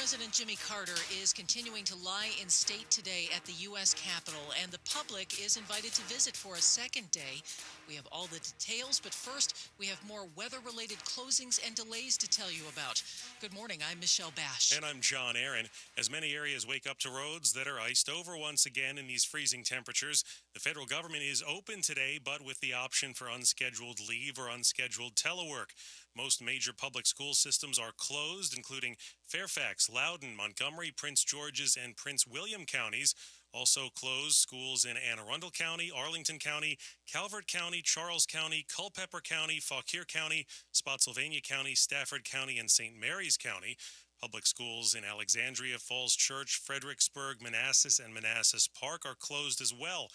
President Jimmy Carter is continuing to lie in state today at the U.S. Capitol, and the public is invited to visit for a second day. We have all the details, but first, we have more weather-related closings and delays to tell you about. Good morning, I'm Michelle Basch. And I'm John Aaron. As many areas wake up to roads that are iced over once again in these freezing temperatures, the federal government is open today, but with the option for unscheduled leave or unscheduled telework. Most major public school systems are closed, including Fairfax, Loudoun, Montgomery, Prince George's, and Prince William counties. Also closed schools in Anne Arundel County, Arlington County, Calvert County, Charles County, Culpeper County, Fauquier County, Spotsylvania County, Stafford County, and St. Mary's County. Public schools in Alexandria, Falls Church, Fredericksburg, Manassas, and Manassas Park are closed as well.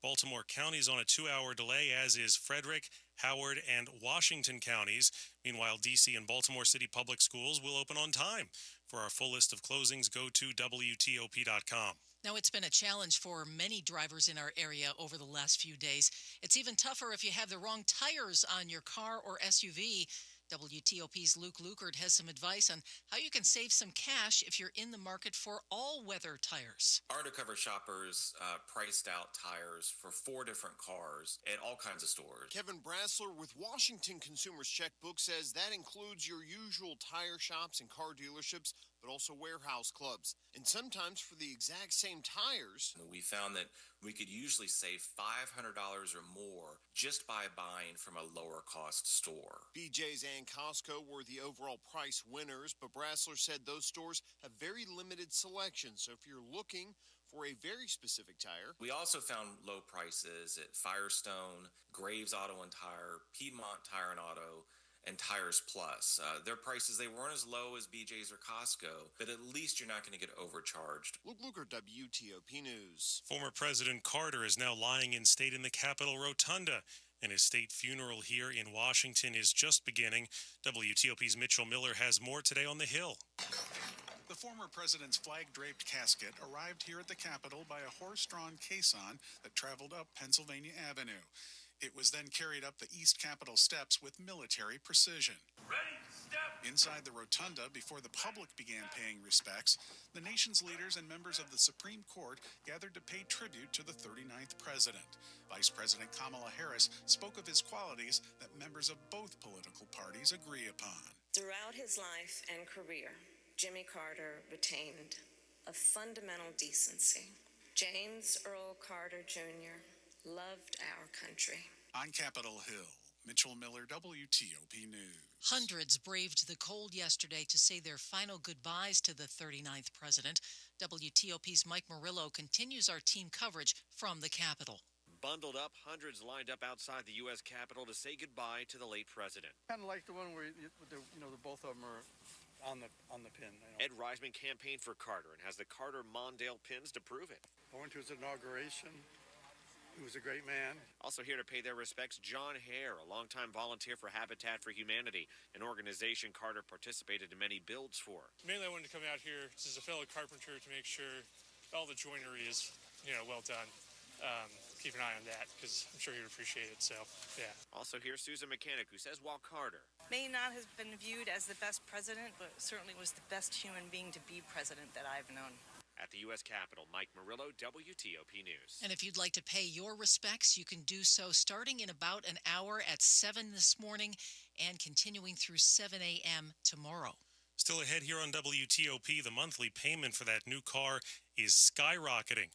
Baltimore County is on a 2-hour delay, as is Frederick, Howard, and Washington counties. Meanwhile, D.C. and Baltimore City public schools will open on time. For our full list of closings, go to WTOP.com. Now, it's been a challenge for many drivers in our area over the last few days. It's even tougher if you have the wrong tires on your car or SUV. WTOP's Luke Lukert has some advice on how you can save some cash if you're in the market for all-weather tires. Our Undercover shoppers priced out tires for 4 different cars at all kinds of stores. Kevin Brassler with Washington Consumers Checkbook says that includes your usual tire shops and car dealerships, but also warehouse clubs. And sometimes for the exact same tires, We found that we could usually save $500 or more just by buying from a lower cost store. BJ's and Costco were the overall price winners, but Brassler said those stores have very limited selection. So if you're looking for a very specific tire, We also found low prices at Firestone, Graves Auto and Tire, Piedmont Tire and Auto, and Tires Plus. Their prices, they weren't as low as BJ's or Costco, but at least you're not going to get overcharged. Luke Luker, WTOP News. Former President Carter is now lying in state in the Capitol Rotunda, and his state funeral here in Washington is just beginning. WTOP's Mitchell Miller has more today on the Hill. The former president's flag-draped casket arrived here at the Capitol by a horse-drawn caisson that traveled up Pennsylvania Avenue. It was then carried up the East Capitol steps with military precision. Ready, step. Inside the rotunda, before the public began paying respects, the nation's leaders and members of the Supreme Court gathered to pay tribute to the 39th president. Vice President Kamala Harris spoke of his qualities that members of both political parties agree upon. Throughout his life and career, Jimmy Carter retained a fundamental decency. James Earl Carter Jr. loved our country. On Capitol Hill, Mitchell Miller, WTOP News. Hundreds braved the cold yesterday to say their final goodbyes to the 39th president. WTOP's Mike Murillo continues our team coverage from the Capitol. Bundled up, hundreds lined up outside the U.S. Capitol to say goodbye to the late president. Kind of like the one where the both of them are on the pin. Ed Reisman campaigned for Carter and has the Carter Mondale pins to prove it. I went to his inauguration. He was a great man. Also here to pay their respects, John Hare, a longtime volunteer for Habitat for Humanity, an organization Carter participated in many builds for. Mainly I wanted to come out here as a fellow carpenter to make sure all the joinery is, well done. Keep an eye on that because I'm sure you'd appreciate it. So, yeah. Also here, Susan Mechanic, who says while Carter may not have been viewed as the best president, but certainly was the best human being to be president that I've known. At the U.S. Capitol, Mike Murillo, WTOP News. And if you'd like to pay your respects, you can do so starting in about an hour at 7 this morning and continuing through 7 a.m. tomorrow. Still ahead here on WTOP, the monthly payment for that new car is skyrocketing.